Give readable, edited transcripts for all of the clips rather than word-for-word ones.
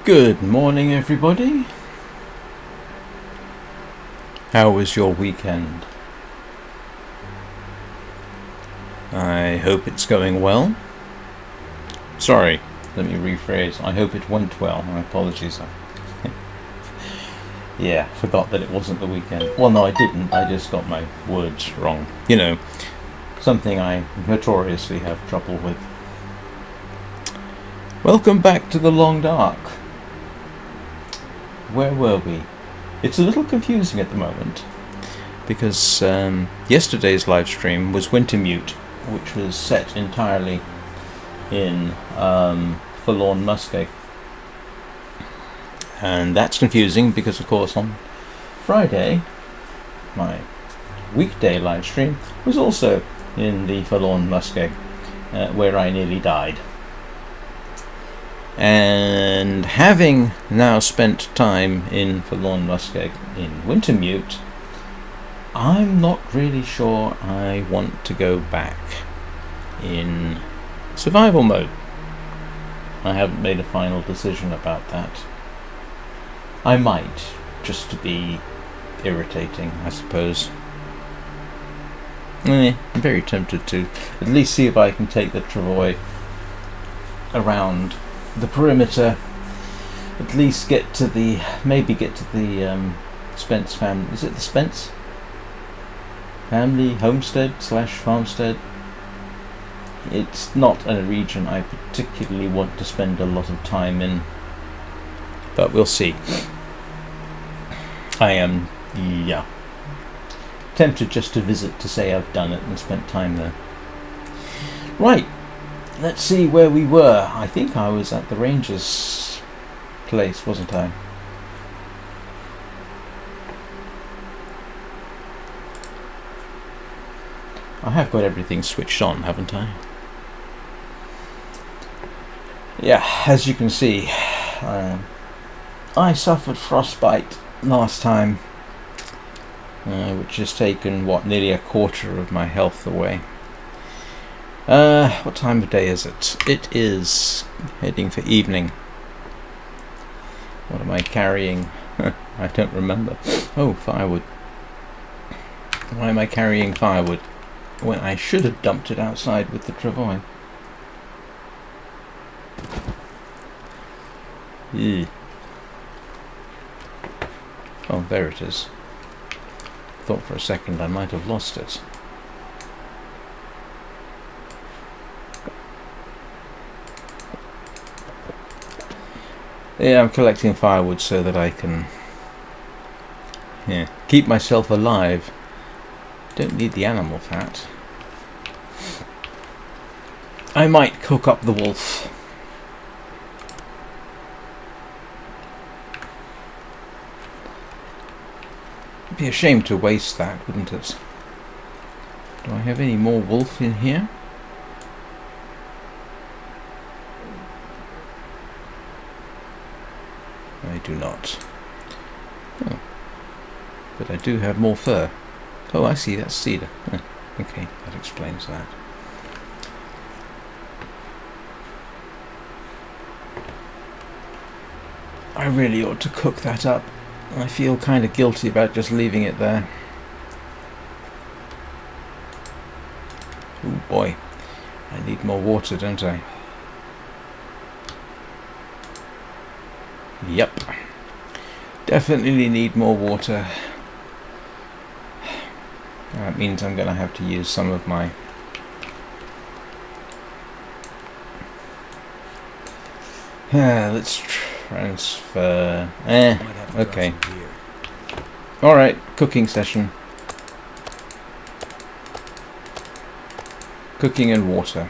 Good morning, everybody. How was your weekend? I hope it's going well. Sorry, let me rephrase. I hope it went well. My apologies. Yeah, forgot that it wasn't the weekend. Well, no, I didn't. I just got my words wrong. You know, something I notoriously have trouble with. Welcome back to the Long Dark. Where were we? It's a little confusing at the moment because yesterday's live stream was Wintermute, which was set entirely in Forlorn Muskeg. And that's confusing because, of course, on Friday, my weekday live stream was also in the Forlorn Muskeg, where I nearly died. And having now spent time in Forlorn Muskeg in Wintermute, I'm not really sure I want to go back in survival mode. I haven't made a final decision about that. I might, just to be irritating, I suppose. I'm very tempted to at least see if I can take the travois around the perimeter, at least get to the Spence family. Is it the Spence family homestead / farmstead? It's not a region I particularly want to spend a lot of time in, but we'll see. I am, tempted just to visit to say I've done it and spent time there. Right. Let's see where we were. I think I was at the Rangers' place, wasn't I? I have got everything switched on, haven't I? Yeah, as you can see, I suffered frostbite last time, which has taken, nearly a quarter of my health away. What time of day is it? It is heading for evening. What am I carrying? I don't remember. Oh, firewood. Why am I carrying firewood when I should have dumped it outside with the travois? Ew. Oh, there it is. Thought for a second I might have lost it. Yeah, I'm collecting firewood so that I can keep myself alive. Don't need the animal fat. I might cook up the wolf. It'd be a shame to waste that, wouldn't it? Do I have any more wolf in here? I do not. Oh. But I do have more fur. Oh, I see, that's cedar. Okay, that explains that. I really ought to cook that up. I feel kind of guilty about just leaving it there. Oh boy, I need more water, don't I? Yep. Definitely need more water. That means I'm going to have to use some of my let's transfer. Okay. Alright, cooking session. Cooking and water.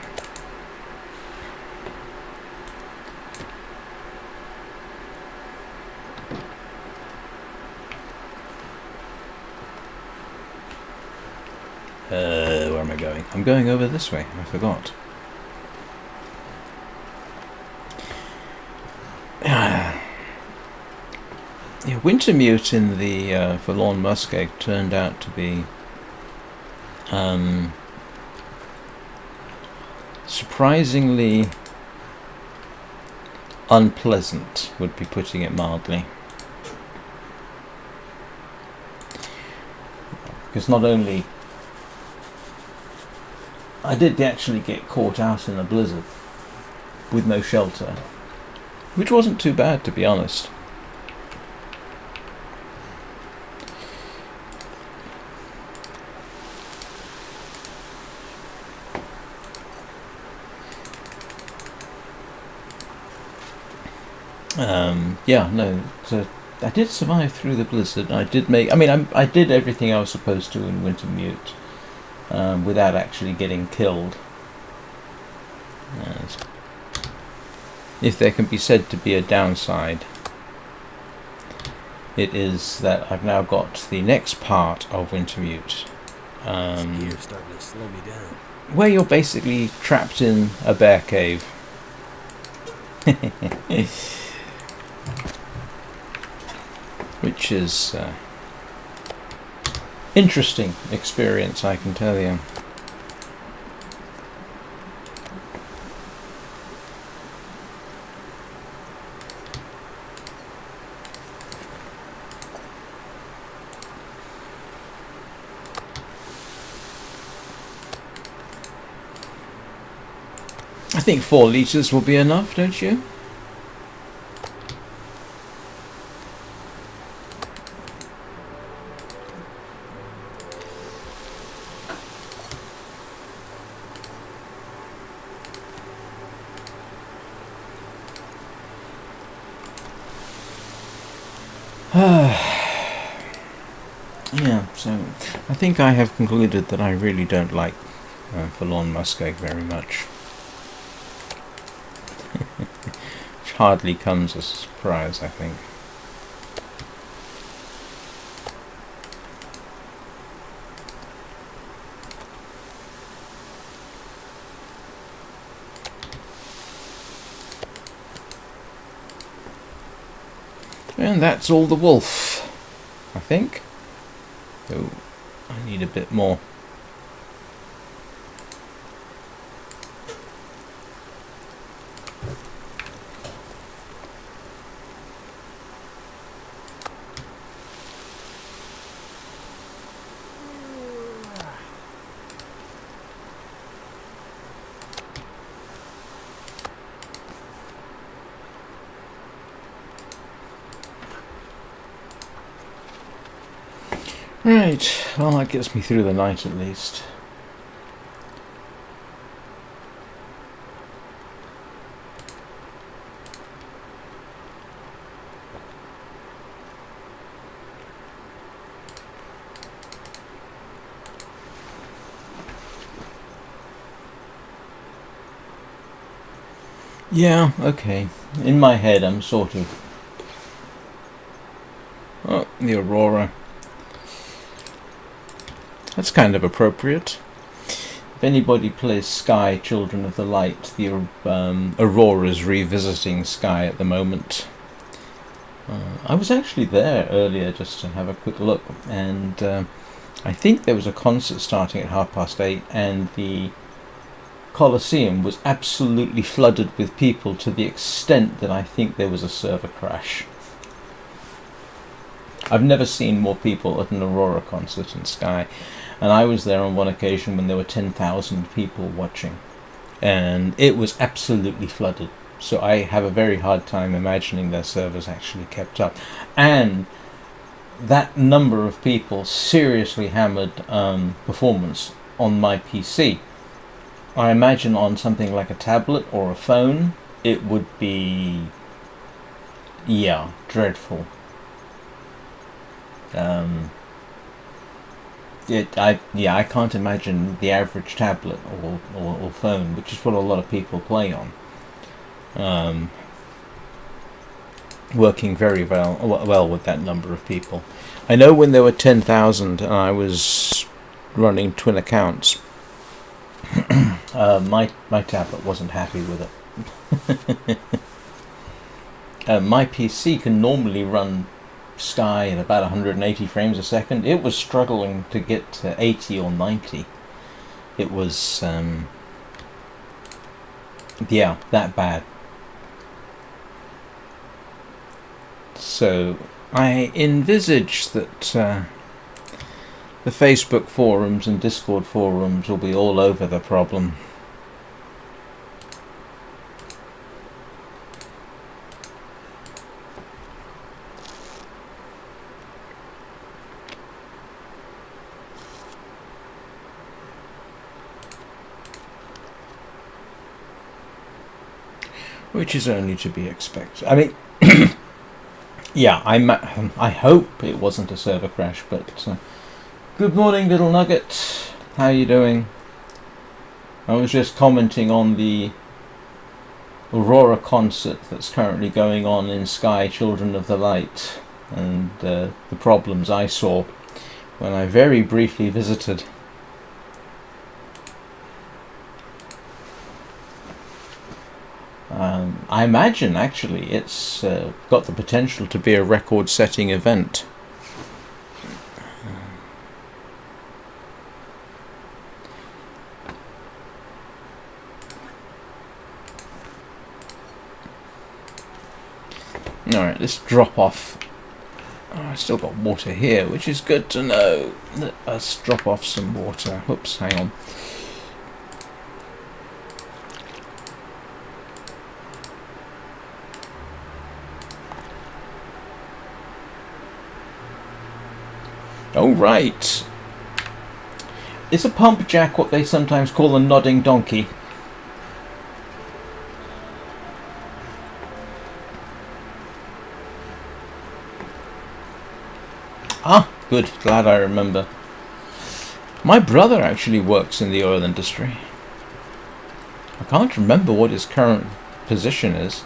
Where am I going? I'm going over this way. I forgot. Yeah, Wintermute in the Forlorn Muskeg turned out to be surprisingly unpleasant would be putting it mildly. Because not only I did actually get caught out in a blizzard with no shelter, which wasn't too bad, to be honest. Yeah, no, so I did survive through the blizzard. I did make, I did everything I was supposed to in Wintermute without actually getting killed. If there can be said to be a downside, it is that I've now got the next part of Wintermute, Starting to slow me down. where you're basically trapped in a bear cave. Which is interesting experience, I can tell you. I think 4 litres will be enough, don't you? Yeah, so I think I have concluded that I really don't like Forlorn Muskeg very much. Which hardly comes as a surprise, I think. And that's all the wolf, I think. Oh, I need a bit more. Right, well that gets me through the night at least. Yeah, okay. In my head I'm sort of... Oh, the Aurora. That's kind of appropriate. If anybody plays Sky, Children of the Light, the Aurora's revisiting Sky at the moment. I was actually there earlier just to have a quick look, and I think there was a concert starting at 8:30, and the Colosseum was absolutely flooded with people to the extent that I think there was a server crash. I've never seen more people at an Aurora concert in Sky, and I was there on one occasion when there were 10,000 people watching, and it was absolutely flooded. So I have a very hard time imagining their servers actually kept up, and that number of people seriously hammered performance on my PC. I imagine on something like a tablet or a phone it would be, yeah, dreadful. I can't imagine the average tablet or phone, which is what a lot of people play on, working very well with that number of people. I know when there were 10,000 and I was running twin accounts, my tablet wasn't happy with it. My PC can normally run Sky at about 180 frames a second. It was struggling to get to 80 or 90. It was yeah, that bad. So I envisage that the Facebook forums and Discord forums will be all over the problem. Which is only to be expected. I mean, yeah, I hope it wasn't a server crash, but good morning, little nugget. How you doing? I was just commenting on the Aurora concert that's currently going on in Sky Children of the Light, and the problems I saw when I very briefly visited. I imagine actually it's got the potential to be a record-setting event. Alright, let's drop off. Oh, I still got water here, which is good to know. Let's drop off some water. Oops, hang on. Oh, right. Is a pump jack what they sometimes call a nodding donkey? Ah, good. Glad I remember. My brother actually works in the oil industry. I can't remember what his current position is.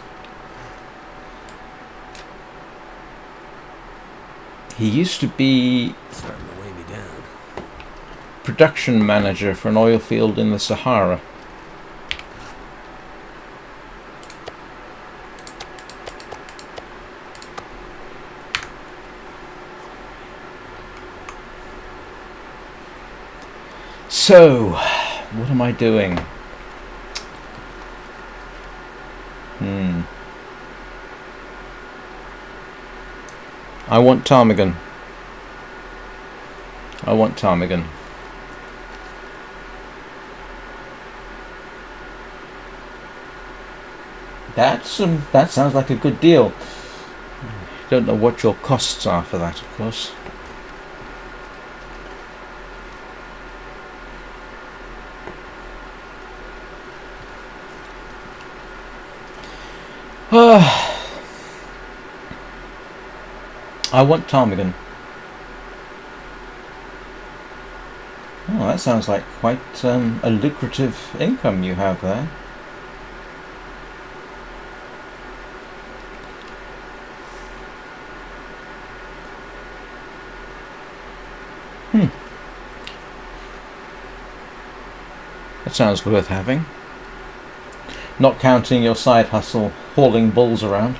He used to be Starting to weigh me down. production manager for an oil field in the Sahara. So, what am I doing? I want ptarmigan. I want ptarmigan. That sounds like a good deal. Don't know what your costs are for that, of course. I want ptarmigan. Oh, that sounds like quite a lucrative income you have there. That sounds worth having. Not counting your side hustle, hauling bulls around.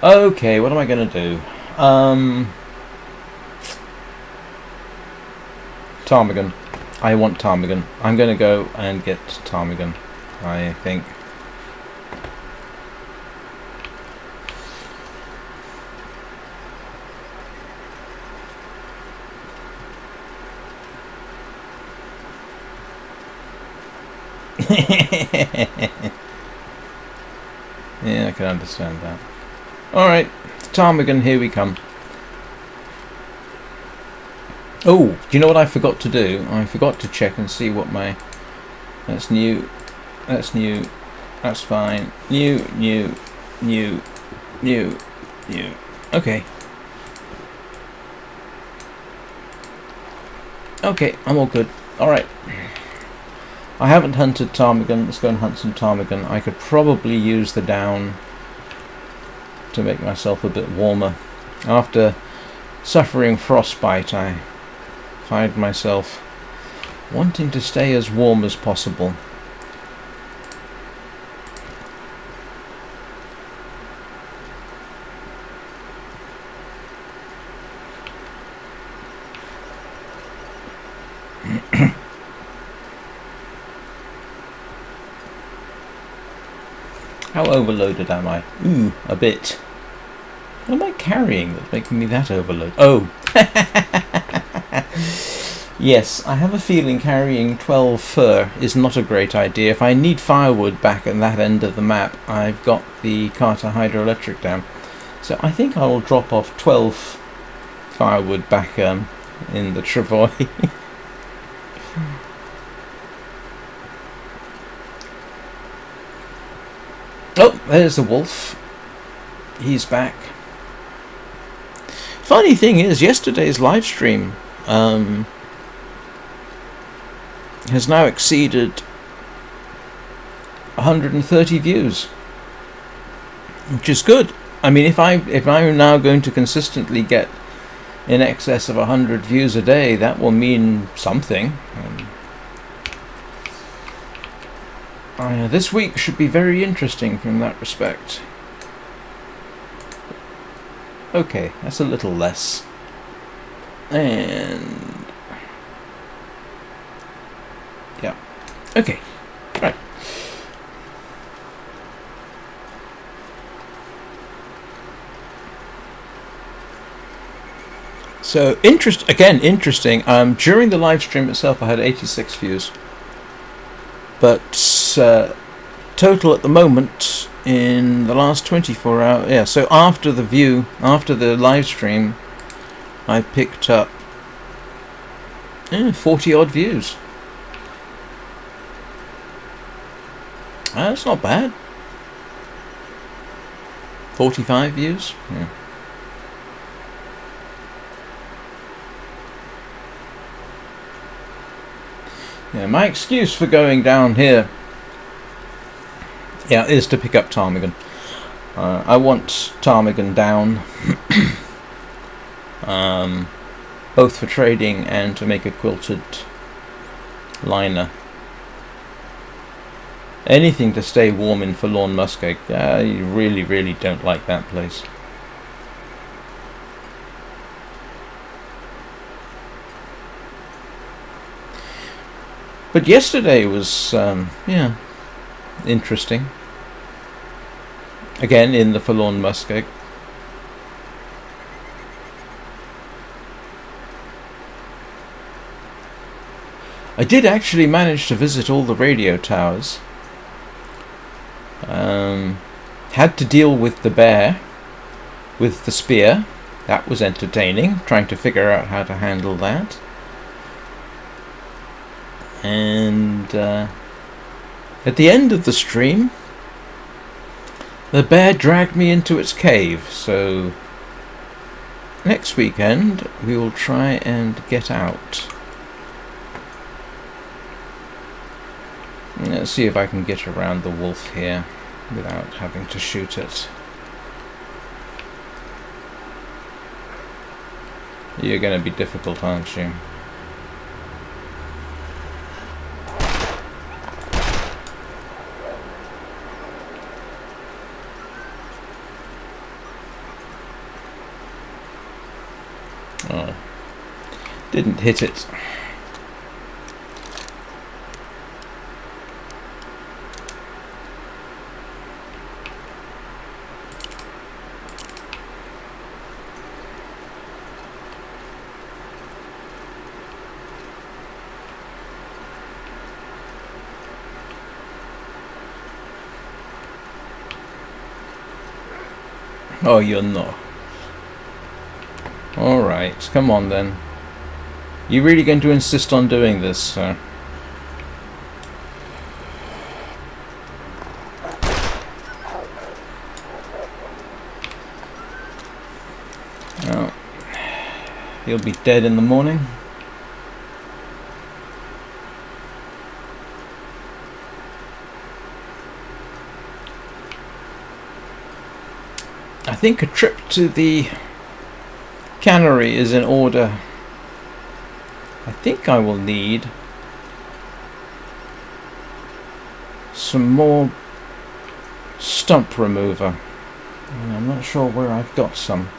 Okay, what am I going to do? Ptarmigan. I want ptarmigan. I'm going to go and get ptarmigan, I think. Yeah, I can understand that. Alright, ptarmigan, here we come. Oh, do you know what I forgot to do? I forgot to check and see what my... That's new. That's new. That's fine. New. Okay. Okay, I'm all good. Alright. I haven't hunted ptarmigan. Let's go and hunt some ptarmigan. I could probably use the down to make myself a bit warmer. After suffering frostbite, I find myself wanting to stay as warm as possible. How overloaded am I? Ooh, a bit. What am I carrying that's making me that overload? Oh! Yes, I have a feeling carrying 12 fur is not a great idea. If I need firewood back at that end of the map, I've got the Carter Hydroelectric Dam. So I think I will drop off 12 firewood back in the travois. Oh, there's the wolf. He's back. Funny thing is, yesterday's live stream has now exceeded 130 views, which is good. I mean, if I'm now going to consistently get in excess of 100 views a day, that will mean something. This week should be very interesting from that respect. Okay, that's a little less. And yeah, okay, right. So interesting. During the live stream itself, I had 86 views, but total at the moment in the last 24 hours. Yeah, so after the live stream, I picked up 40 odd views. That's not bad. 45 views. Yeah. Yeah, my excuse for going down here, is to pick up ptarmigan. I want ptarmigan down, both for trading and to make a quilted liner. Anything to stay warm in Forlorn Muskeg. I really don't like that place. But yesterday was, interesting. Again, in the Forlorn Muskeg. I did actually manage to visit all the radio towers. Had to deal with the bear with the spear. That was entertaining, trying to figure out how to handle that. And at the end of the stream, the bear dragged me into its cave. So next weekend we will try and get out. Let's see if I can get around the wolf here without having to shoot it. You're going to be difficult, aren't you? Oh, didn't hit it. Oh, you're not. Alright, come on then. You really going to insist on doing this, sir? Oh, he'll be dead in the morning. I think a trip to the cannery is in order. I think I will need some more stump remover. I'm not sure where I've got some.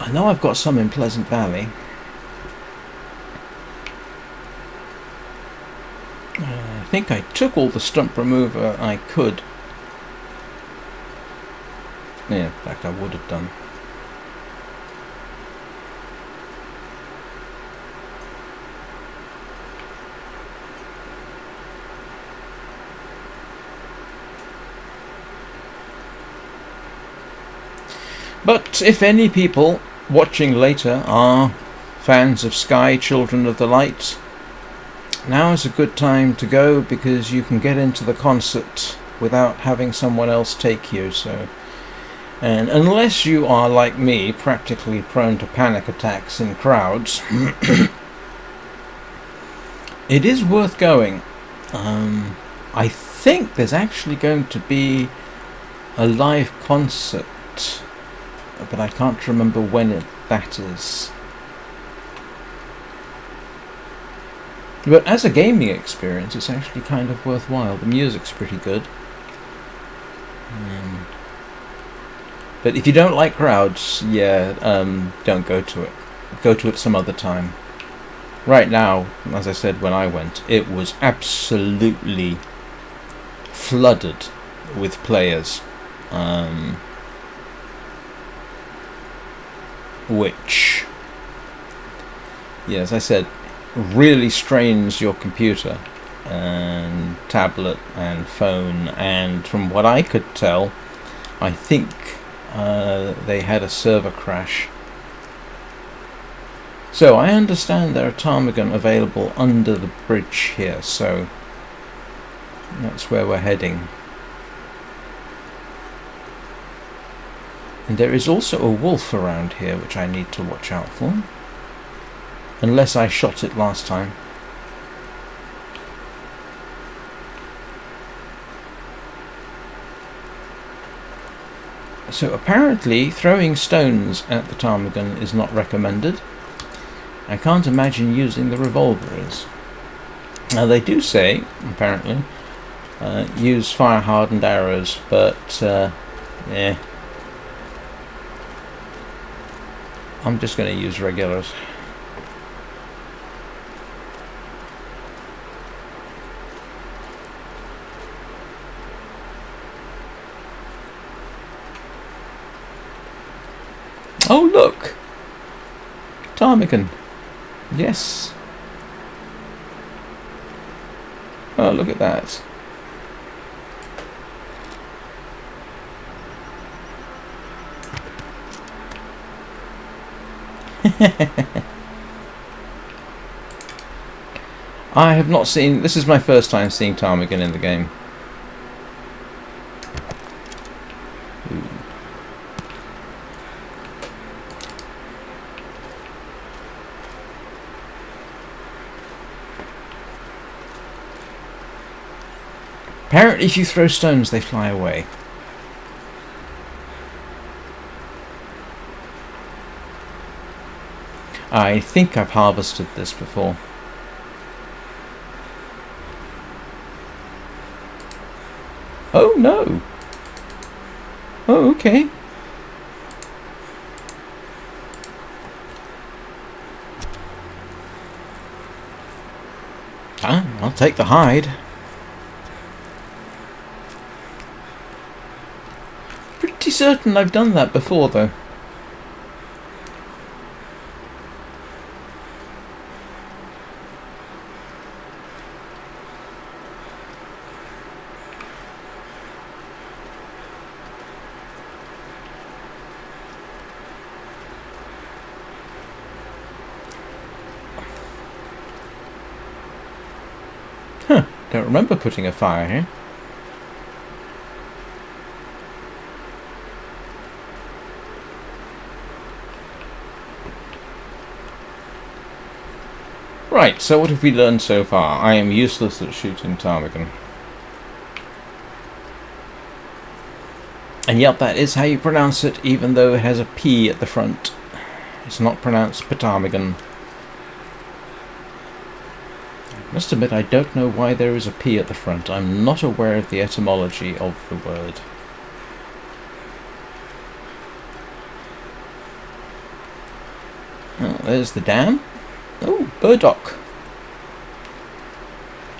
I know I've got some in Pleasant Valley. think I took all the stump remover I could. Yeah, in fact I would have done. But if any people watching later are fans of Sky, Children of the Light, now is a good time to go, because you can get into the concert without having someone else take you. So, and unless you are like me, practically prone to panic attacks in crowds, it is worth going. I think there's actually going to be a live concert, but I can't remember when that is. But as a gaming experience, it's actually kind of worthwhile. The music's pretty good. But if you don't like crowds, yeah, don't go to it. Go to it some other time. Right now, as I said when I went, it was absolutely flooded with players. Which, yeah, as I said, really strains your computer and tablet and phone. And from what I could tell, I think they had a server crash. So I understand there are ptarmigan available under the bridge here, so that's where we're heading. And there is also a wolf around here which I need to watch out for. Unless I shot it last time. So apparently throwing stones at the ptarmigan is not recommended. I can't imagine using the revolver is. Now they do say, apparently, use fire hardened arrows, but yeah. I'm just going to use regulars. Oh look! Ptarmigan. Yes. Oh, look at that. I have not seen... This is my first time seeing ptarmigan in the game. Ooh. Apparently if you throw stones they fly away. I think I've harvested this before. Oh no! Oh, okay. Ah, I'll take the hide. Pretty certain I've done that before though. Don't remember putting a fire here. Right, so what have we learned so far? I am useless at shooting ptarmigan. And yep, that is how you pronounce it, even though it has a P at the front. It's not pronounced ptarmigan. I must admit, I don't know why there is a P at the front. I'm not aware of the etymology of the word. Oh, there's the dam. Oh, burdock.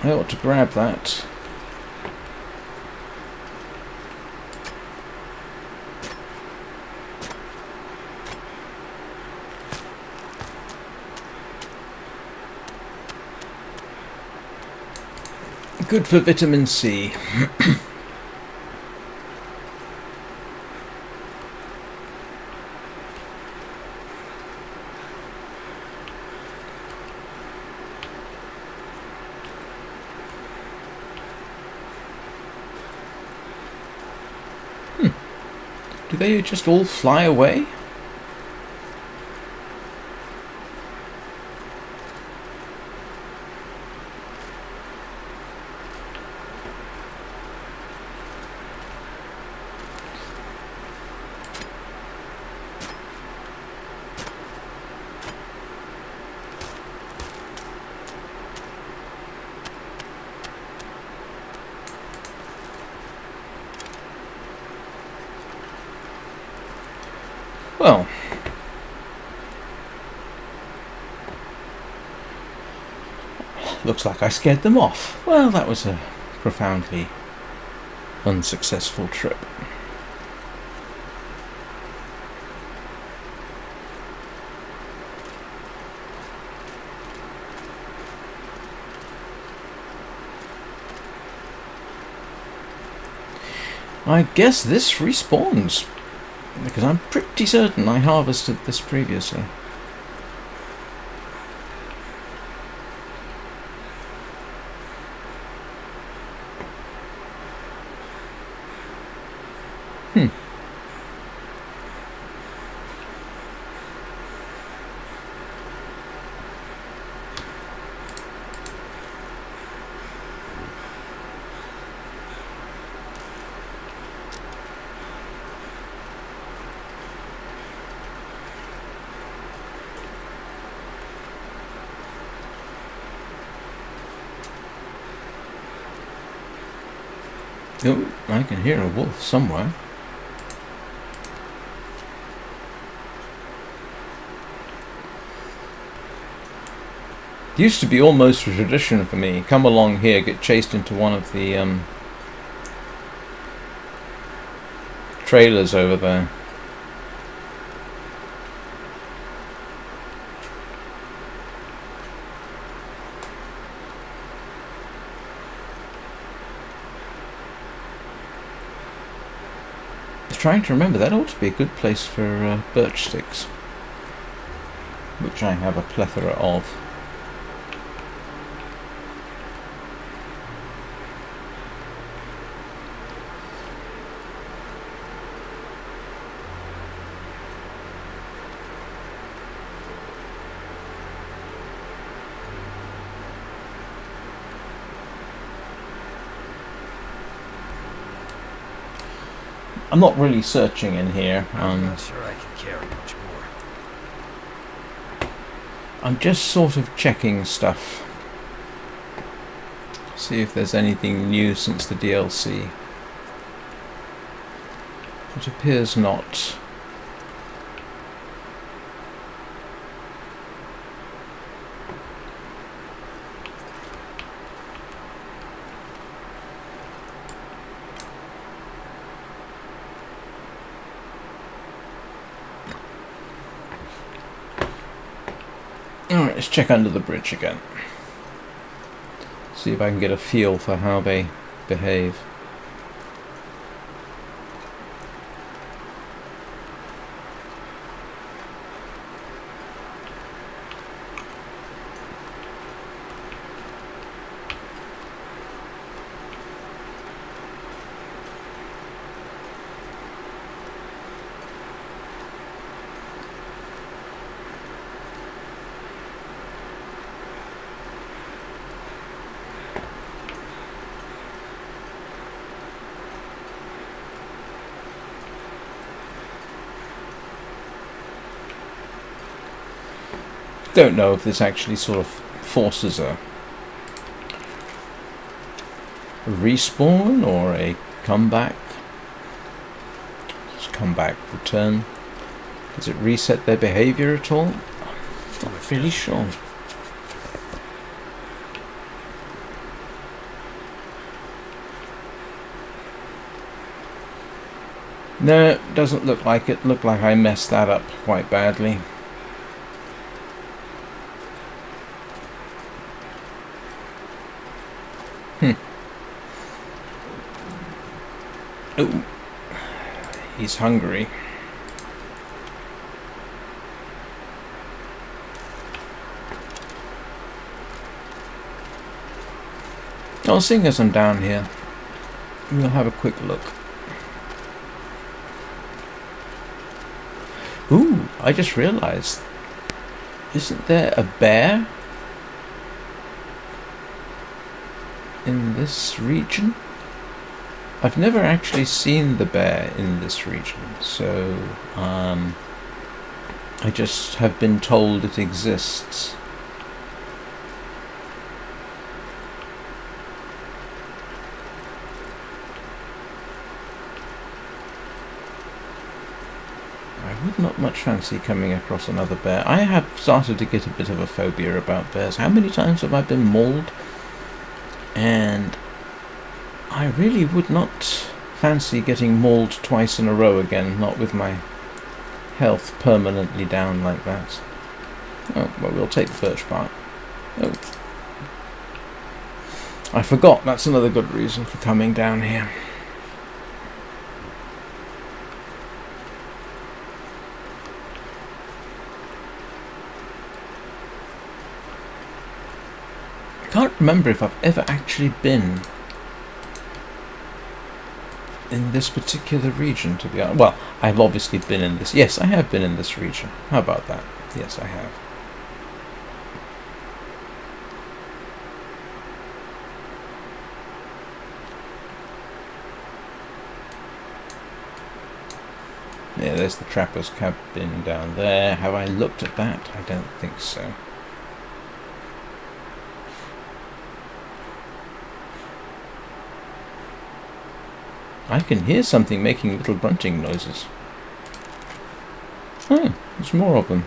I ought to grab that. Good for vitamin C. Do they just all fly away? Well, looks like I scared them off. Well, that was a profoundly unsuccessful trip. I guess this respawns, because I'm pretty certain I harvested this previously. Oh, I can hear a wolf somewhere. It used to be almost a tradition for me. Come along here, get chased into one of the trailers over there. Trying to remember, that ought to be a good place for birch sticks, which I have a plethora of. I'm not really searching in here. I'm not sure I can carry much more. I'm just sort of checking stuff. See if there's anything new since the DLC. It appears not. Alright, let's check under the bridge again. See if I can get a feel for how they behave. Don't know if this actually sort of forces a respawn or a comeback. Just comeback, return. Does it reset their behavior at all? Not really sure. No, doesn't look like it. Looked like I messed that up quite badly. Oh, he's hungry. Oh, seeing as I'm down here, we'll have a quick look. Ooh, I just realised. Isn't there a bear in this region? I've never actually seen the bear in this region, so I just have been told it exists. I would not much fancy coming across another bear. I have started to get a bit of a phobia about bears. How many times have I been mauled? And I really would not fancy getting mauled twice in a row again, not with my health permanently down like that. Oh, well, we'll take the birch bark. Oh. I forgot, that's another good reason for coming down here. I can't remember if I've ever actually been in this particular region, to be honest. Well, I've obviously been in this. Yes, I have been in this region. How about that? Yes, I have. Yeah, there's the trapper's cabin down there. Have I looked at that? I don't think so. I can hear something making little grunting noises. Oh, there's more of them.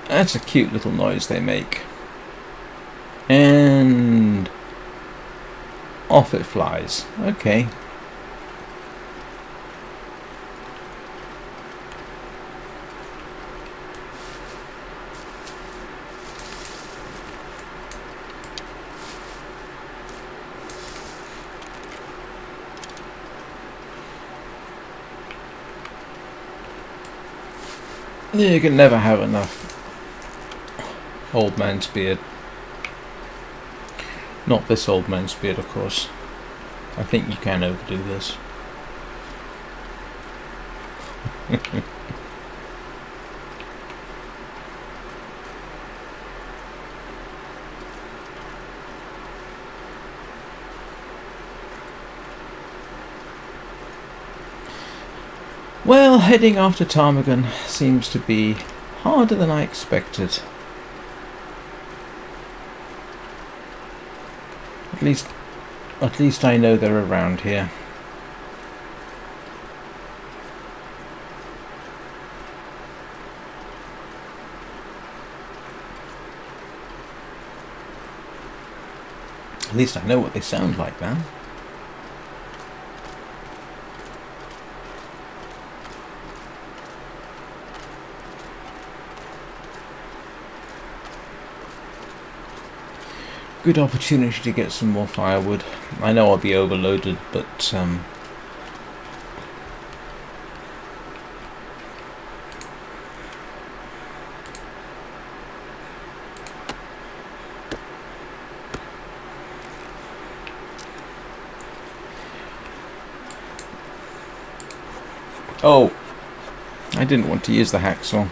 That's a cute little noise they make. And off it flies. Okay. You can never have enough old man's beard. Not this old man's beard, of course. I think you can overdo this. Well, heading after ptarmigan seems to be harder than I expected. At least I know they're around here. At least I know what they sound like now. Good opportunity to get some more firewood. I know I'll be overloaded, but oh, I didn't want to use the hacksaw.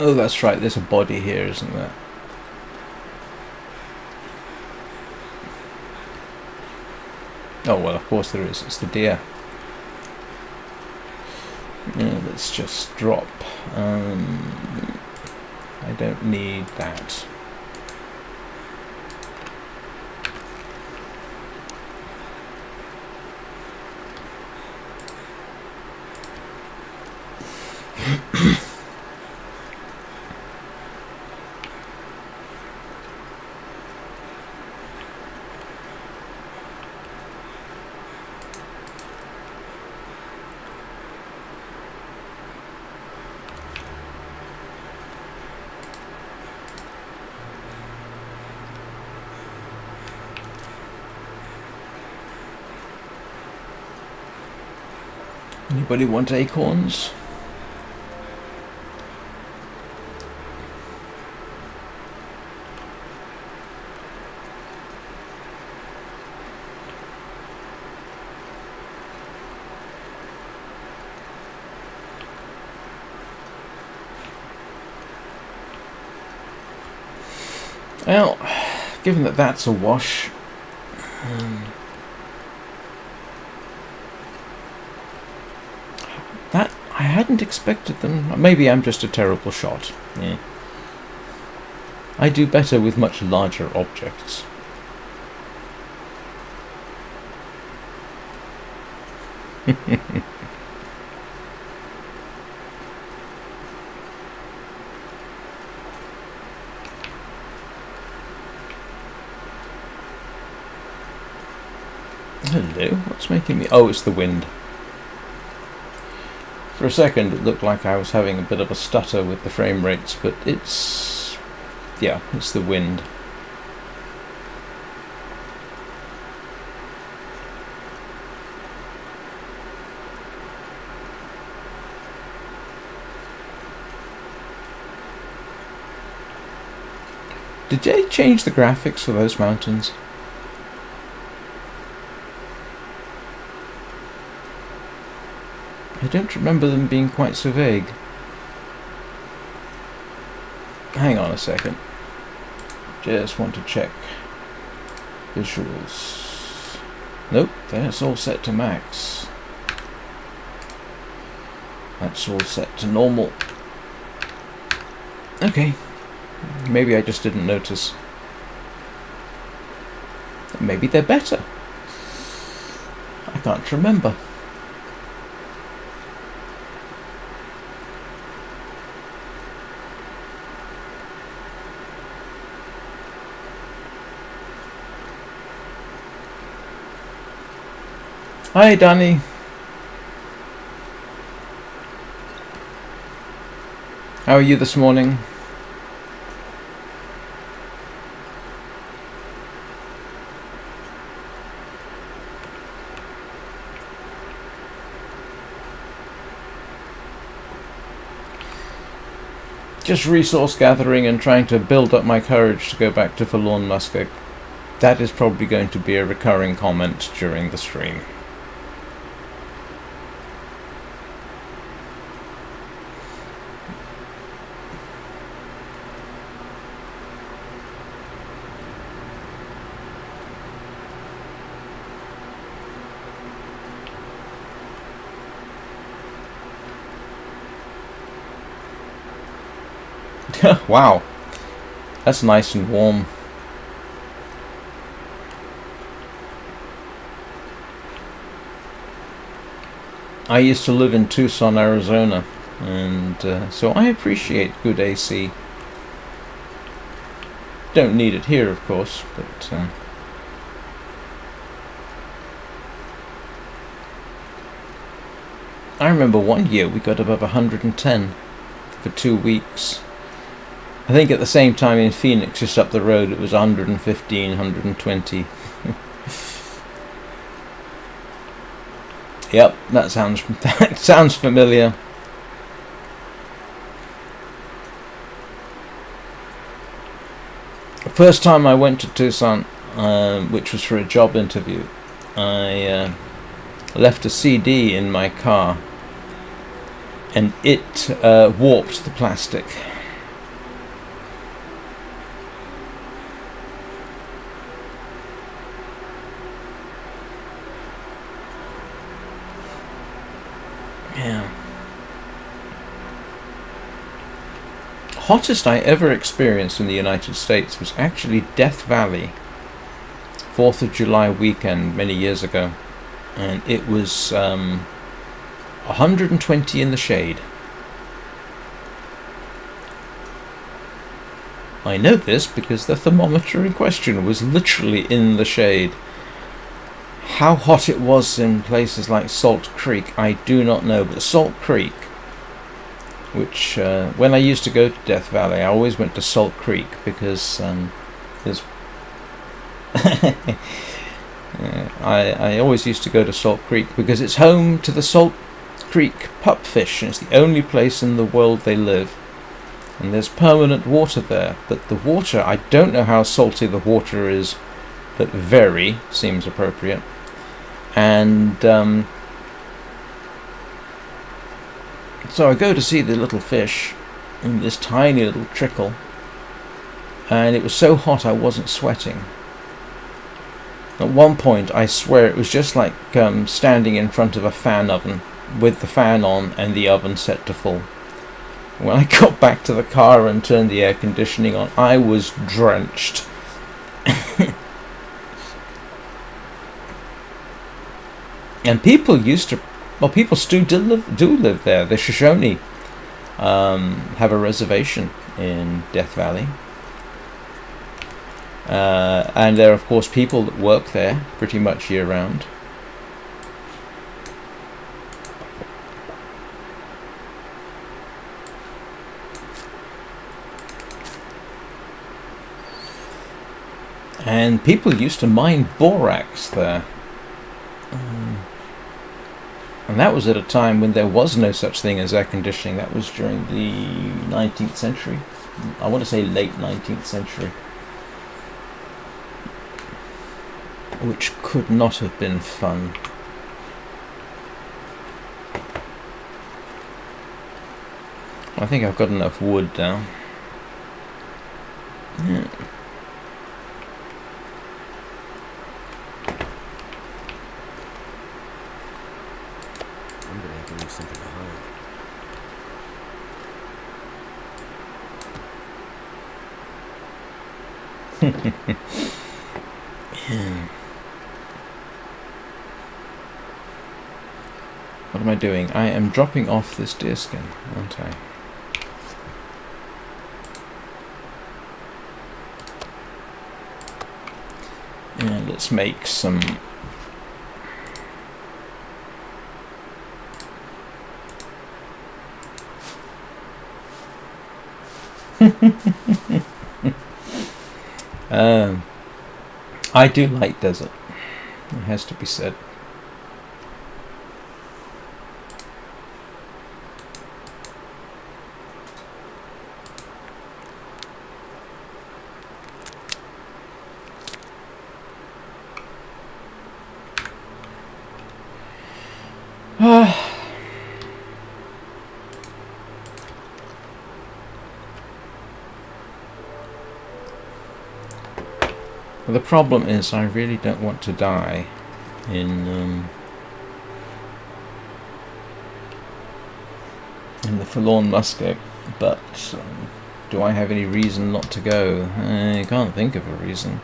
Oh, that's right, there's a body here, isn't there? Oh, well, of course there is. It's the deer. Let's just drop. I don't need that. Anybody want acorns? Well, given that that's a wash, that I hadn't expected them. Maybe I'm just a terrible shot. Yeah. I do better with much larger objects. Hello, what's making me... Oh, it's the wind. For a second it looked like I was having a bit of a stutter with the frame rates, but it's... yeah, it's the wind. Did they change the graphics for those mountains? I don't remember them being quite so vague. Hang on a second. Just want to check visuals. Nope, that's all set to max. That's all set to normal. Okay. Maybe I just didn't notice. Maybe they're better. I can't remember. Hi, Danny. How are you this morning? Just resource gathering and trying to build up my courage to go back to Forlorn Muskeg. That is probably going to be a recurring comment during the stream. Wow, that's nice and warm. I used to live in Tucson, Arizona, and so I appreciate good AC. Don't need it here, of course, but I remember one year we got above 110 for 2 weeks. I think at the same time in Phoenix, just up the road, it was 115, 120. Yep, that sounds familiar. The first time I went to Tucson, which was for a job interview, I left a CD in my car, and it warped the plastic. Yeah. Hottest I ever experienced in the United States was actually Death Valley, 4th of July weekend many years ago, and it was 120 in the shade. I know this because the thermometer in question was literally in the shade. How hot it was in places like Salt Creek, I do not know, but Salt Creek, which when I used to go to Death Valley, I always went to Salt Creek because there's I always used to go to Salt Creek because it's home to the Salt Creek pupfish, and it's the only place in the world they live. And there's permanent water there, but the water, I don't know how salty the water is, but very seems appropriate. And so I go to see the little fish in this tiny little trickle, and it was so hot I wasn't sweating. At one point, I swear it was just like standing in front of a fan oven with the fan on and the oven set to full. When I got back to the car and turned the air conditioning on, I was drenched. And people people still do live there. The Shoshone have a reservation in Death Valley. And there are, of course, people that work there pretty much year-round. And people used to mine borax there. And that was at a time when there was no such thing as air conditioning. That was during the 19th century. I want to say late 19th century. Which could not have been fun. I think I've got enough wood now. Yeah. I'm gonna have to leave something behind. Yeah. What am I doing? I am dropping off this deerskin, aren't I? And let's make some... I do like desert. It has to be said. The problem is I really don't want to die in the Forlorn Muskeg, but do I have any reason not to go? I can't think of a reason.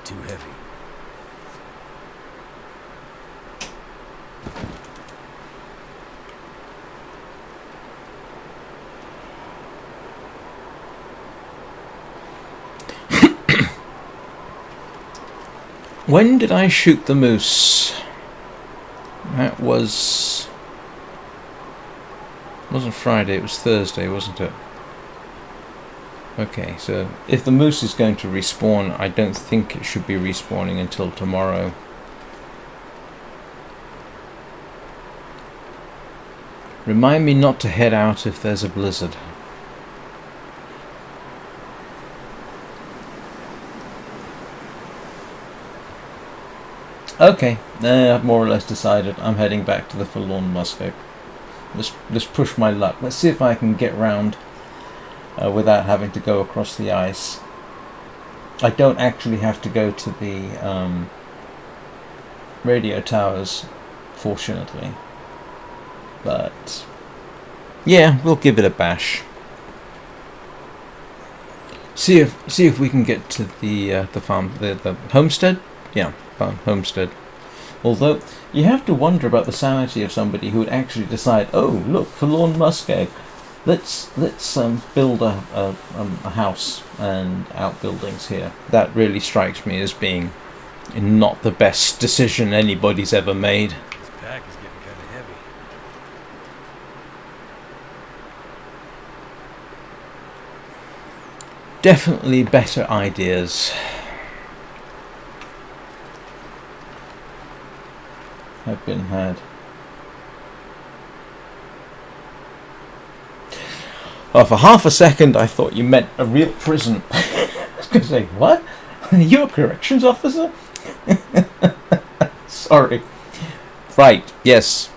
Too heavy. When did I shoot the moose? That wasn't Friday, it was Thursday, wasn't it? Okay, so if the moose is going to respawn, I don't think it should be respawning until tomorrow. Remind me not to head out if there's a blizzard. Okay, I've more or less decided I'm heading back to the Forlorn Muskeg. Let's push my luck. Let's see if I can get round without having to go across the ice. I don't actually have to go to the radio towers, fortunately. But yeah, we'll give it a bash. See if we can get to the farm, the homestead. Yeah, farm homestead. Although you have to wonder about the sanity of somebody who would actually decide, oh look, Forlorn Muskeg, let's build a house and outbuildings here. That really strikes me as being not the best decision anybody's ever made. This pack is getting kind of heavy. Definitely better ideas have been had. Oh, for half a second I thought you meant a real prison. I was going to say, what? Are you a corrections officer? Sorry. Right, yes.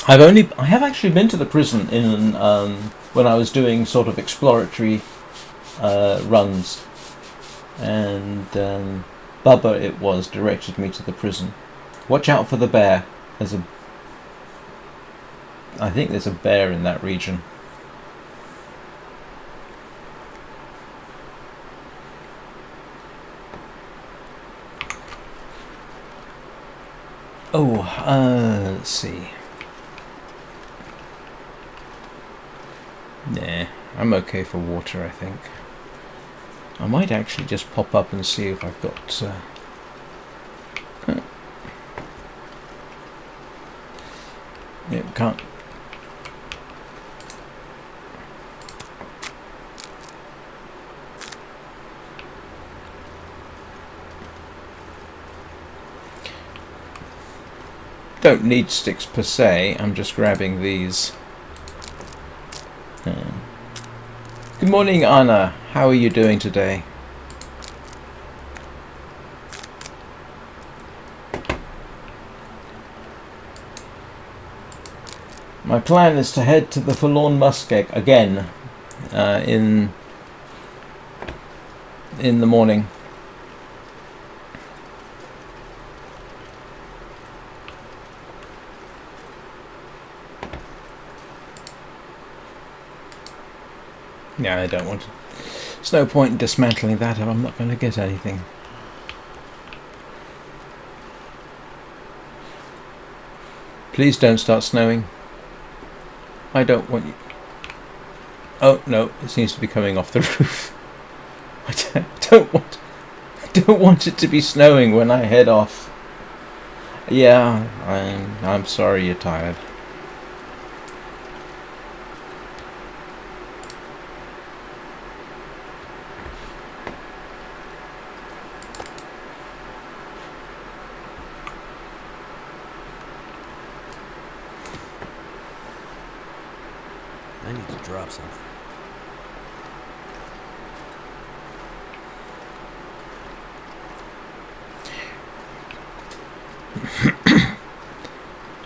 I have actually been to the prison in when I was doing sort of exploratory runs, and Bubba, it was, directed me to the prison. Watch out for the bear. I think there's a bear in that region. Oh, let's see. Nah, I'm okay for water, I think. I might actually just pop up and see if I've got... Yeah, can't... Don't need sticks per se, I'm just grabbing these. Good morning, Anna. How are you doing today? My plan is to head to the Forlorn Muskeg again in the morning. Yeah, I don't want to. There's no point in dismantling that if I'm not going to get anything. Please don't start snowing. I don't want you... Oh, no, it seems to be coming off the roof. I don't want it to be snowing when I head off. Yeah, I'm sorry you're tired. I need to drop something.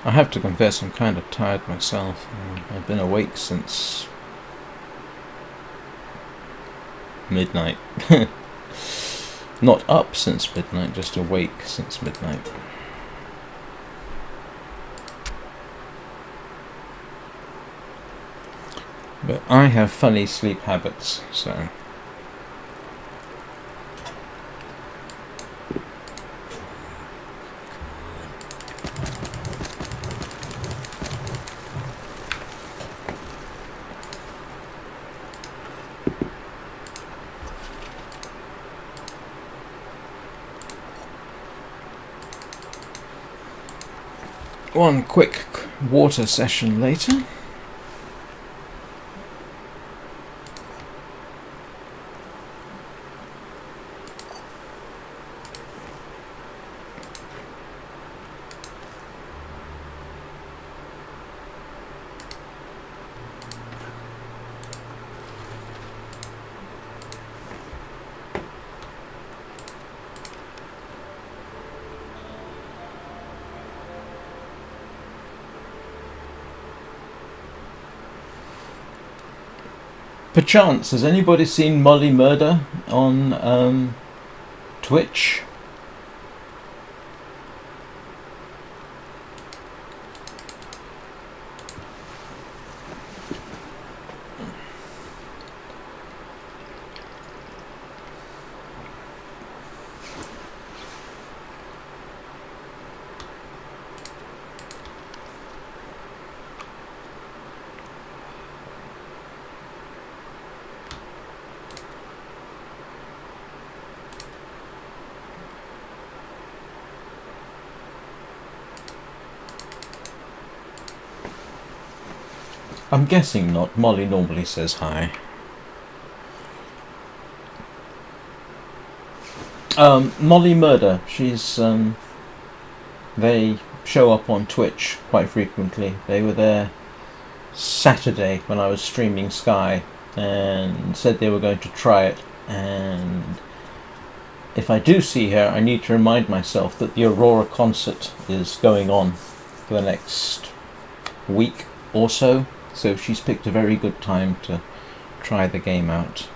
I have to confess I'm kind of tired myself. I've been awake since midnight. Not up since midnight, just awake since midnight. But I have funny sleep habits, so... One quick water session later. Perchance, has anybody seen Molly Murder on Twitch? I'm guessing not. Molly normally says hi. Molly Murder. She's they show up on Twitch quite frequently. They were there Saturday when I was streaming Sky and said they were going to try it, and if I do see her, I need to remind myself that the Aurora concert is going on for the next week or so. So she's picked a very good time to try the game out.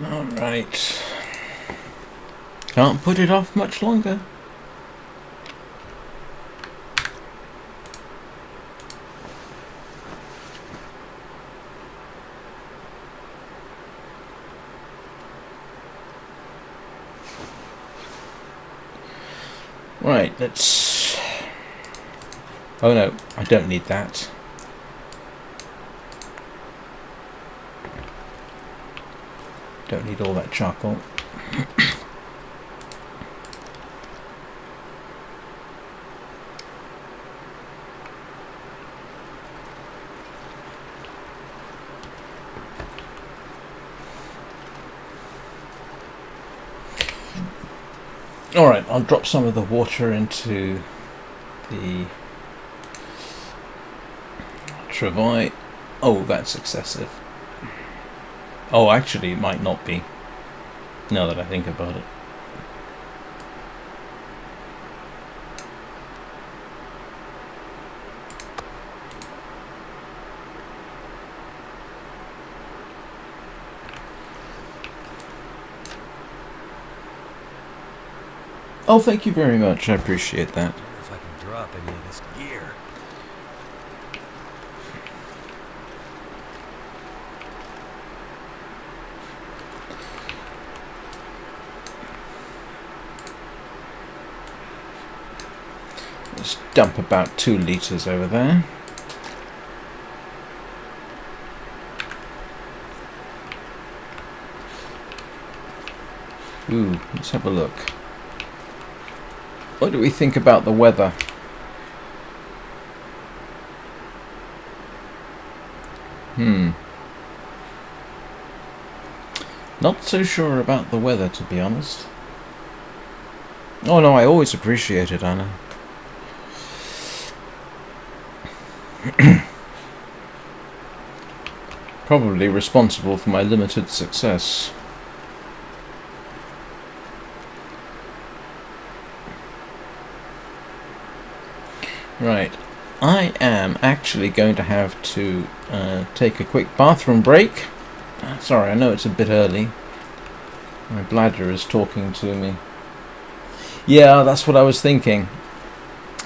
Alright. Can't put it off much longer. Right, let's... Oh no, I don't need that. Don't need all that charcoal. Alright, I'll drop some of the water into the Travois. Oh, that's excessive. Oh, actually, it might not be, now that I think about it. Oh, thank you very much. I appreciate that. I wonder if I can drop any of this gear. Let's dump about 2 litres over there. Ooh, let's have a look. What do we think about the weather? Not so sure about the weather, to be honest. Oh no, I always appreciate it, Anna. Probably responsible for my limited success. Right, I am actually going to have to take a quick bathroom break. Sorry, I know it's a bit early. My bladder is talking to me. Yeah, that's what I was thinking.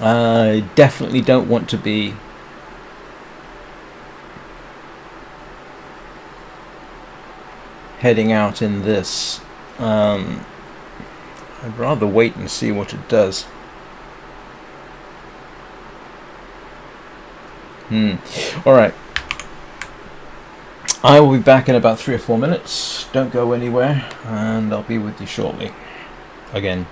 I definitely don't want to be heading out in this. I'd rather wait and see what it does. Alright. I will be back in about 3 or 4 minutes. Don't go anywhere, and I'll be with you shortly. Again.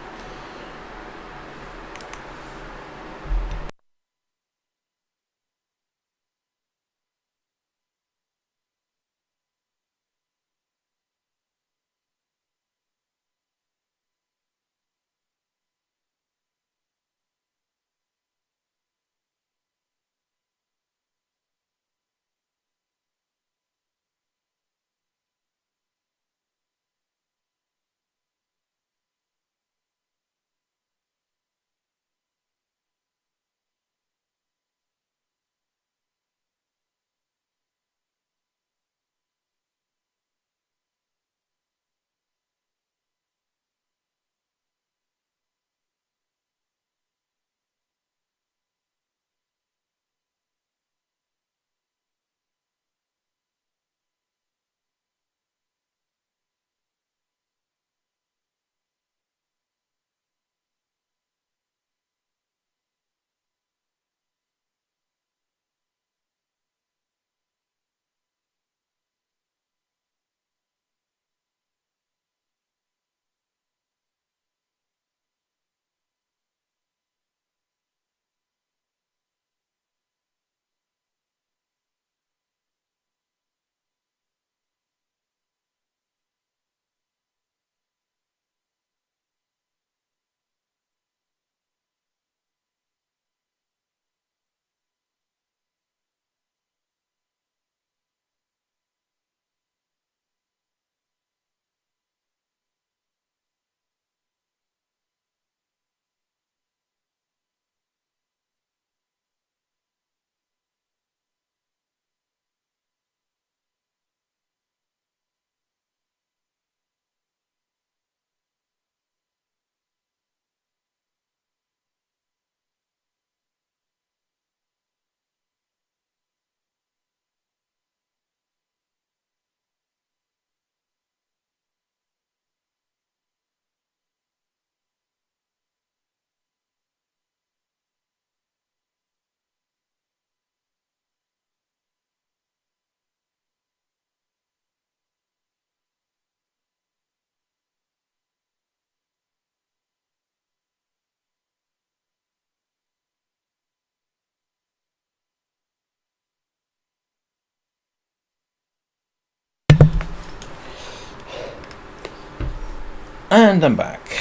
And I'm back.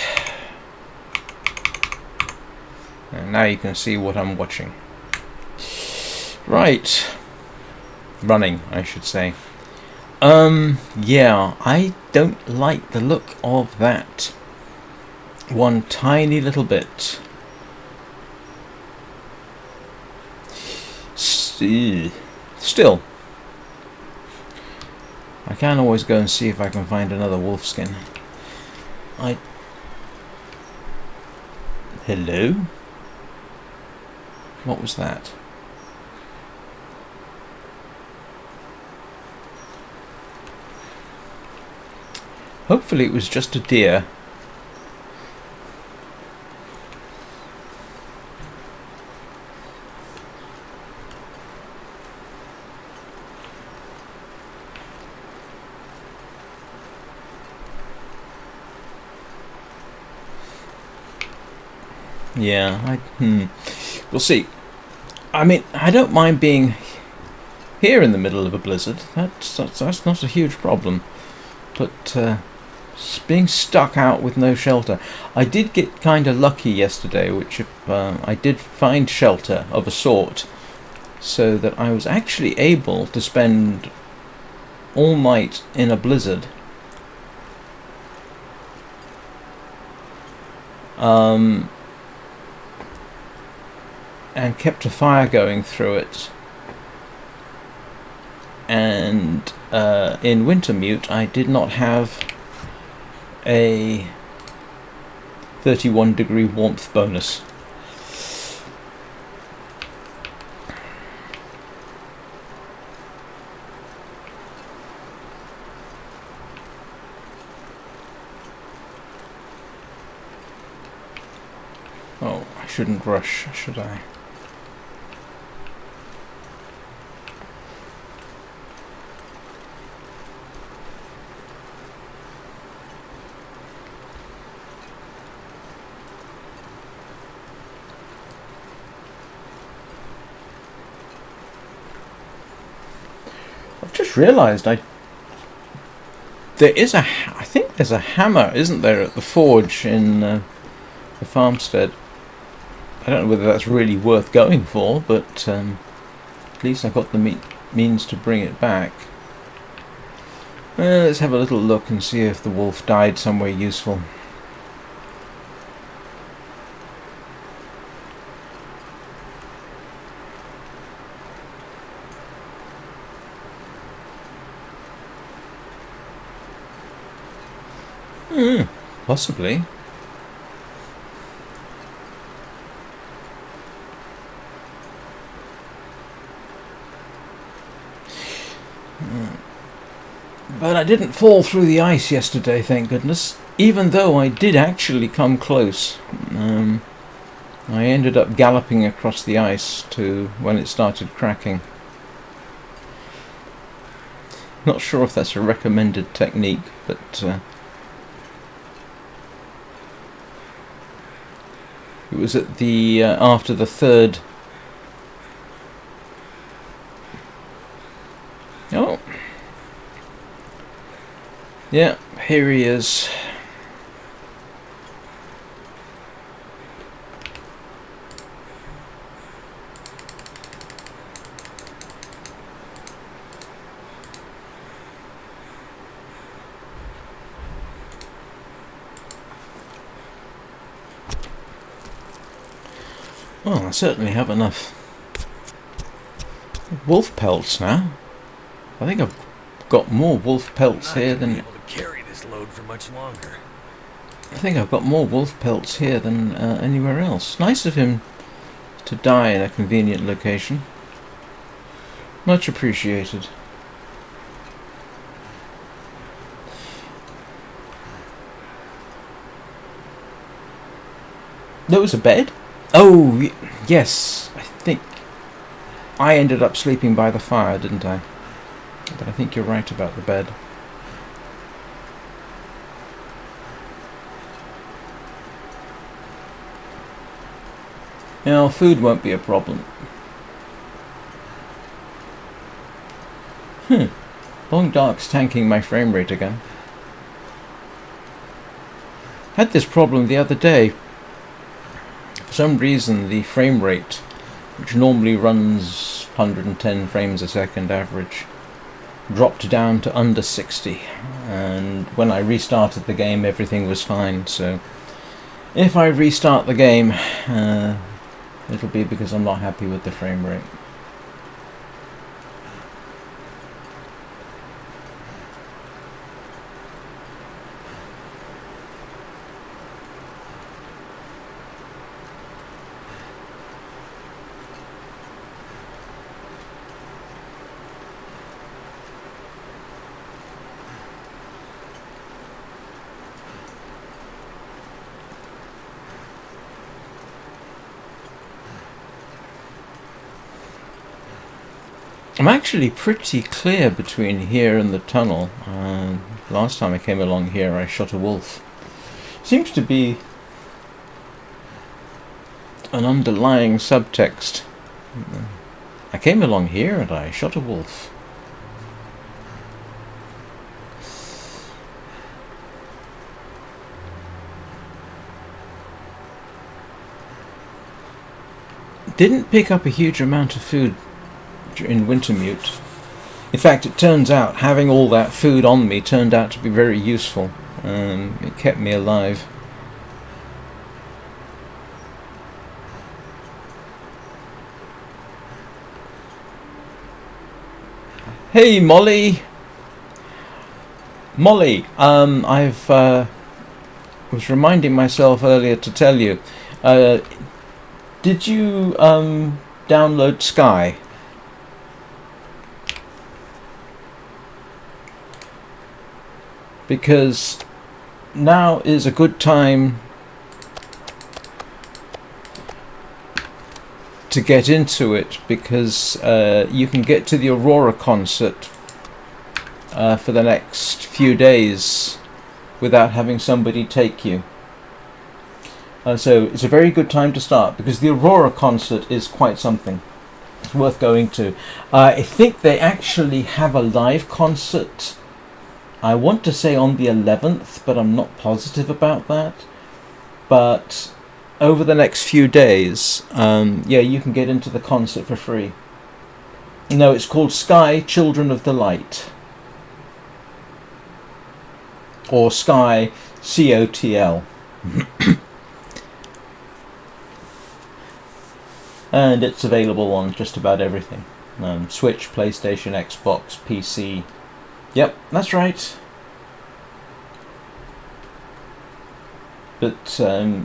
And now you can see what I'm watching. Right. Running, I should say. Yeah, I don't like the look of that one tiny little bit. Still, I can always go and see if I can find another wolf skin. Hello? What was that? Hopefully it was just a deer. Yeah, we'll see. I mean, I don't mind being here in the middle of a blizzard. That's not a huge problem. But being stuck out with no shelter. I did get kind of lucky yesterday, which I did find shelter of a sort, so that I was actually able to spend all night in a blizzard. And kept a fire going through it. And in Wintermute I did not have a 31 degree warmth bonus. Oh, I shouldn't rush, should I? I've just realised I think there's a hammer, isn't there, at the forge in the farmstead. I don't know whether that's really worth going for, but at least I got the means to bring it back. Let's have a little look and see if the wolf died somewhere useful. Possibly. But I didn't fall through the ice yesterday, thank goodness. Even though I did actually come close. I ended up galloping across the ice to when it started cracking. Not sure if that's a recommended technique, but it was at the after the third. Oh, yeah, here he is. Well, I certainly have enough wolf pelts now. I think I've got more wolf pelts here than... able to carry this load for much longer. I think I've got more wolf pelts here than anywhere else. Nice of him to die in a convenient location. Much appreciated. There was a bed? Oh, yes. I think I ended up sleeping by the fire, didn't I? But I think you're right about the bed. Now, food won't be a problem. Long Dark's tanking my frame rate again. Had this problem the other day. For some reason, the frame rate, which normally runs 110 frames a second average, dropped down to under 60, and when I restarted the game everything was fine. So if I restart the game, it'll be because I'm not happy with the frame rate. I'm actually pretty clear between here and the tunnel. Last time I came along here I shot a wolf. Seems to be an underlying subtext. I came along here and I shot a wolf. Didn't pick up a huge amount of food in Wintermute. In fact, it turns out having all that food on me turned out to be very useful. It kept me alive. Hey Molly! Molly, I've was reminding myself earlier to tell you, did you download Sky? Because now is a good time to get into it, because you can get to the Aurora concert for the next few days without having somebody take you. So it's a very good time to start, because the Aurora concert is quite something. It's worth going to. I think they actually have a live concert, I want to say on the 11th, but I'm not positive about that. But over the next few days, yeah, you can get into the concert for free. No, it's called Sky Children of the Light. Or Sky COTL. And it's available on just about everything. Switch, PlayStation, Xbox, PC. Yep, that's right. But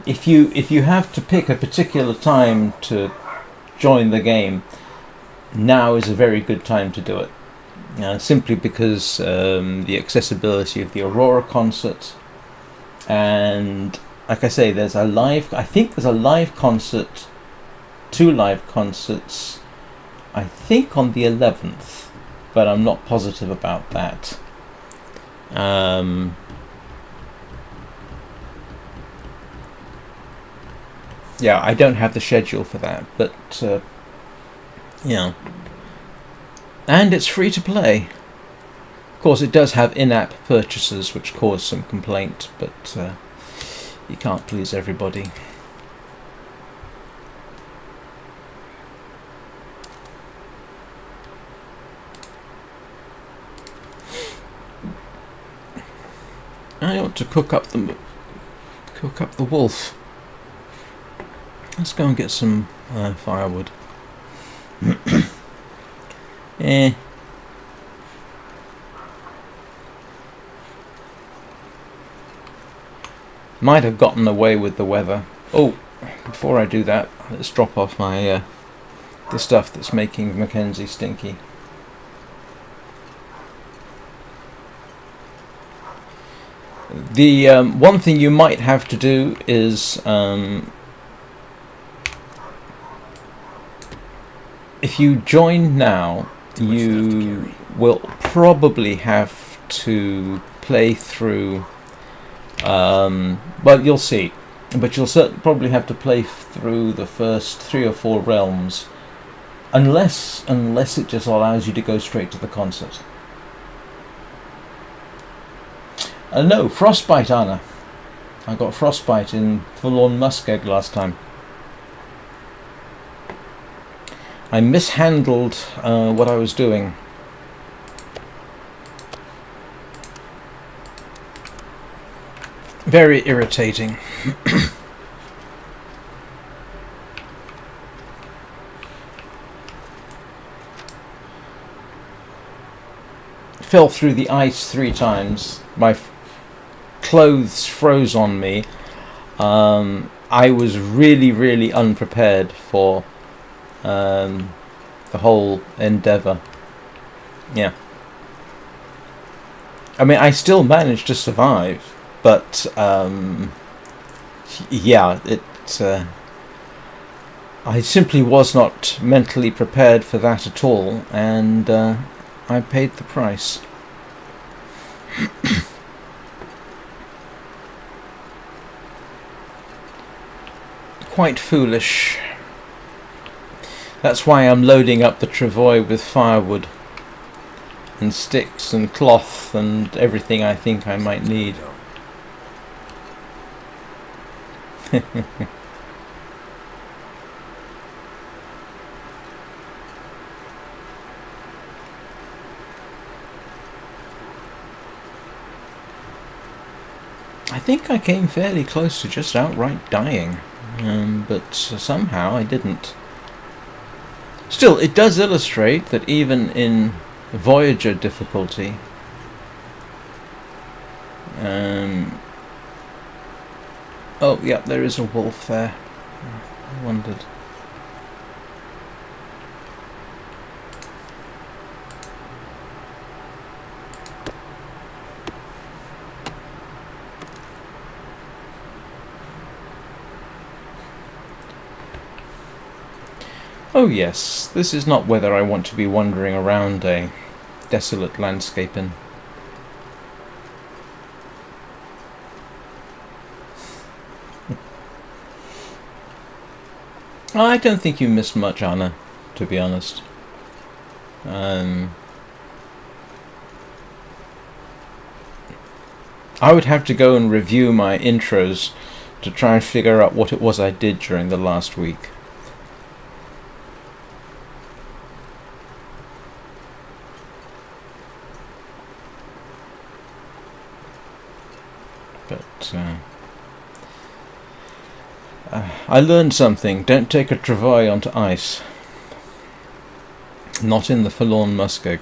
if you have to pick a particular time to join the game, now is a very good time to do it. Simply because the accessibility of the Aurora concert, and like I say, there's a live. I think there's a live concert, 2 live concerts. I think on the 11th. But I'm not positive about that. Yeah, I don't have the schedule for that, but yeah. And it's free to play. Of course, it does have in-app purchases, which cause some complaint, but you can't please everybody. I ought to cook up the wolf. Let's go and get some firewood. Might have gotten away with the weather. Oh, before I do that, let's drop off my the stuff that's making Mackenzie stinky. The one thing you might have to do is, if you join now, you will probably have to play through, well, you'll see, but you'll probably have to play through the first 3 or 4 realms, unless it just allows you to go straight to the concert. No, Frostbite Anna. I got frostbite in Forlorn Muskeg last time. I mishandled what I was doing. Very irritating. Fell through the ice 3 times. My clothes froze on me. I was really unprepared for the whole endeavour. Yeah. I mean, I still managed to survive, but yeah, I simply was not mentally prepared for that at all, and I paid the price. Quite foolish. That's why I'm loading up the travois with firewood and sticks and cloth and everything I think I might need. I think I came fairly close to just outright dying, but somehow I didn't. Still, it does illustrate that even in Voyager difficulty, oh, yeah, there is a wolf there. I wondered. Oh yes, this is not whether I want to be wandering around a desolate landscape in. I don't think you missed much, Anna, to be honest. I would have to go and review my intros to try and figure out what it was I did during the last week. But I learned something. Don't take a travois onto ice. Not in the Forlorn Muskeg.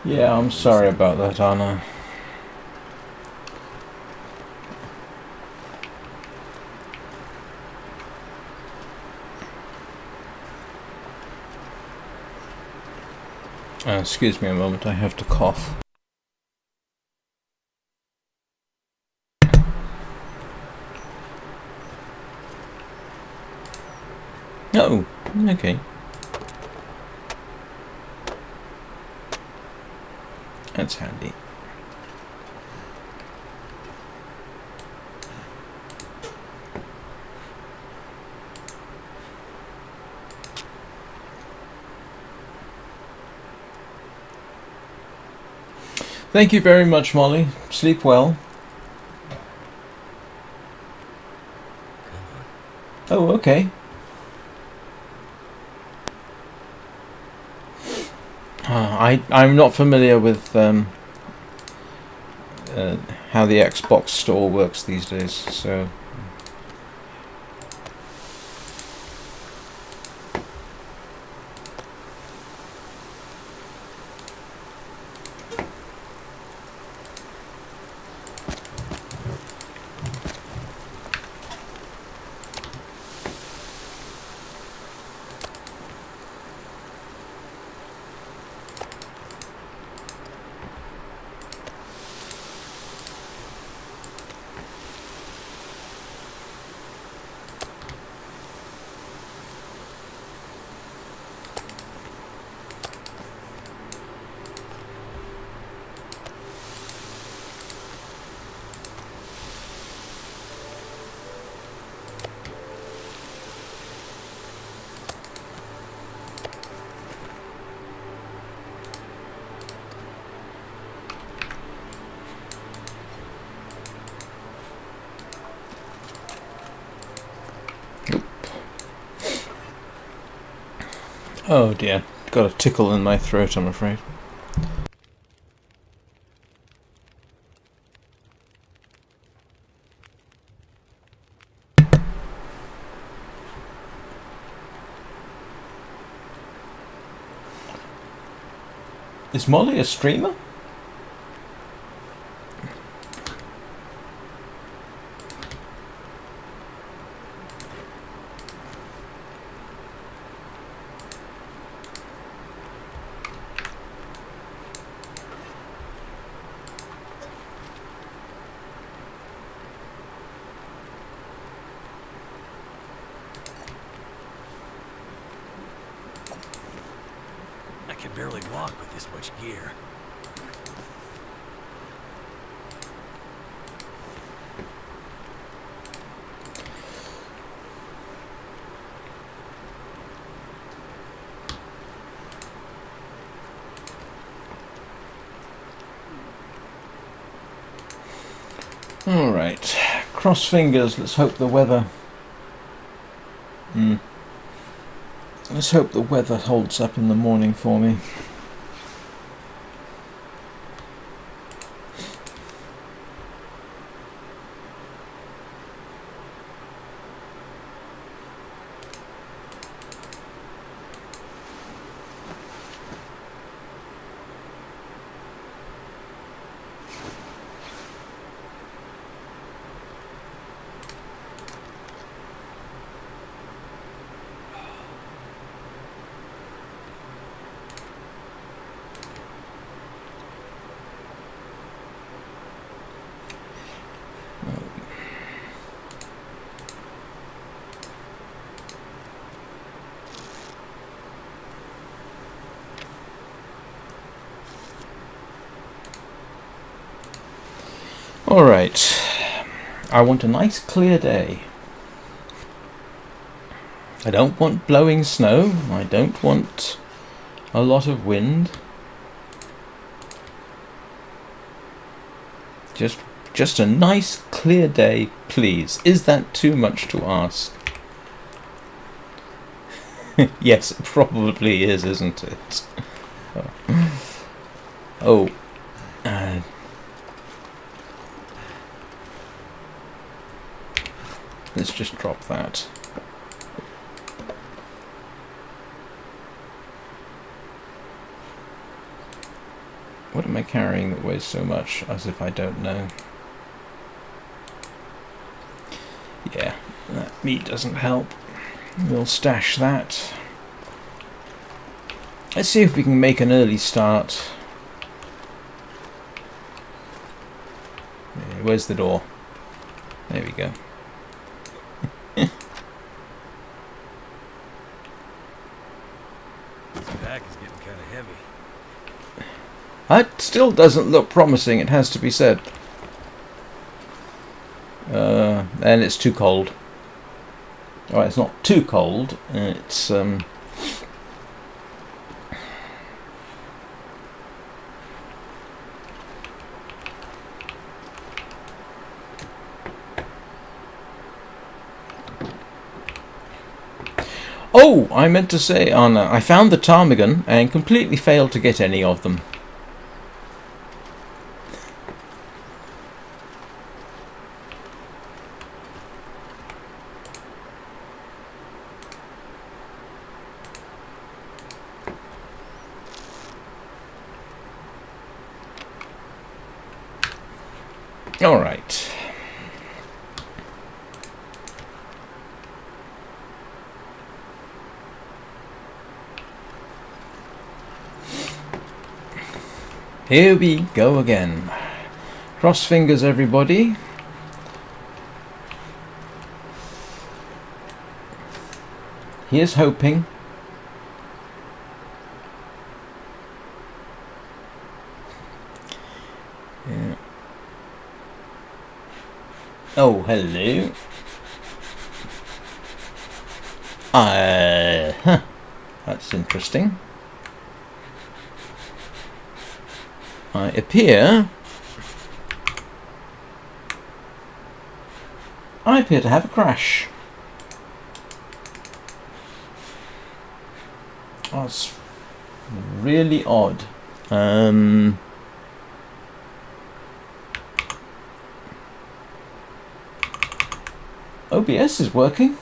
Yeah, I'm sorry about that, Anna. Excuse me a moment, I have to cough. Oh, okay. That's handy. Thank you very much, Molly. Sleep well. Oh, okay. I'm not familiar with how the Xbox store works these days, so Oh dear, got a tickle in my throat, I'm afraid. Is Molly a streamer? I can barely walk with this much gear. Alright, cross fingers, let's hope the weather... Let's hope the weather holds up in the morning for me. Alright, I want a nice clear day. I don't want blowing snow, I don't want a lot of wind. Just a nice clear day, please. Is that too much to ask? Yes, it probably is, isn't it? Oh. Let's just drop that. What am I carrying that weighs so much? As if I don't know. Yeah, that meat doesn't help. We'll stash that. Let's see if we can make an early start. Where's the door? There we go. This pack is getting kind of heavy. That still doesn't look promising, it has to be said. And it's too cold. Alright, it's not too cold. It's Oh, I meant to say, Anna, I found the ptarmigan and completely failed to get any of them. All right. Here we go again. Cross fingers, everybody. Here's hoping. Yeah. Oh, hello. That's interesting. I appear to have a crash. Oh, it's really odd. OBS is working.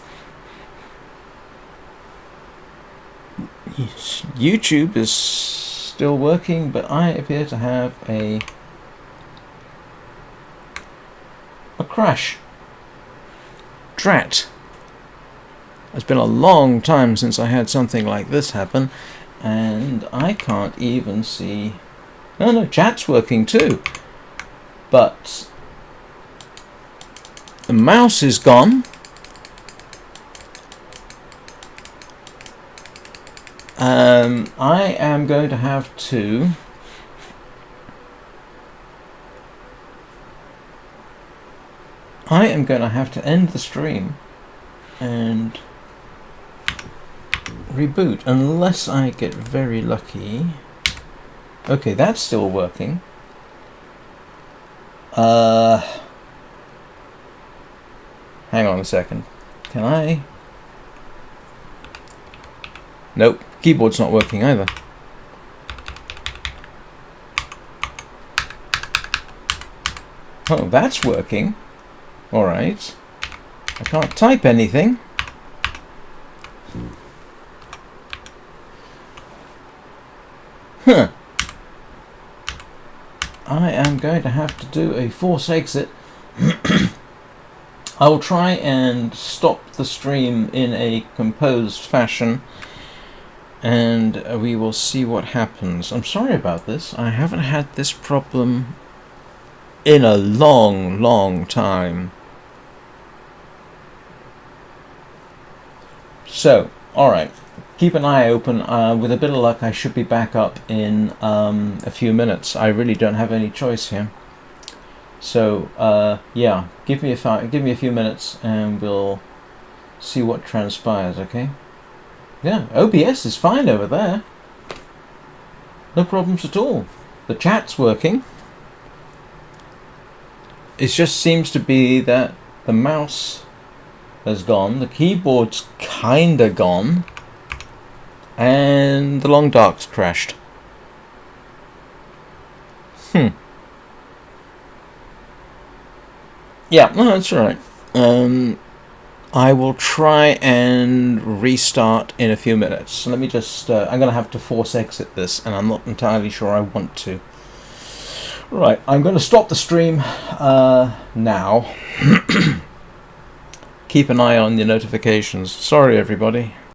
YouTube is still working, but I appear to have a crash. Drat. It's been a long time since I had something like this happen, and I can't even see... No, chat's working too. But the mouse is gone. I am going to have to... end the stream and reboot, unless I get very lucky. Okay, that's still working. Hang on a second. Can I? Nope, keyboard's not working either. Oh, that's working. Alright. I can't type anything. Huh. I am going to have to do a force exit. I will try and stop the stream in a composed fashion, and we will see what happens. I'm sorry about this. I haven't had this problem in a long time. So, alright, keep an eye open. With a bit of luck, I should be back up in a few minutes. I really don't have any choice here. So, yeah, give me a few minutes and we'll see what transpires, okay? Yeah, OBS is fine over there. No problems at all. The chat's working. It just seems to be that the mouse has gone, the keyboard's kinda gone, and the long dark's crashed. Yeah, no, that's alright. I will try and restart in a few minutes. So let me just, I'm going to have to force exit this, and I'm not entirely sure I want to. Right, I'm going to stop the stream now. Keep an eye on your notifications. Sorry, everybody.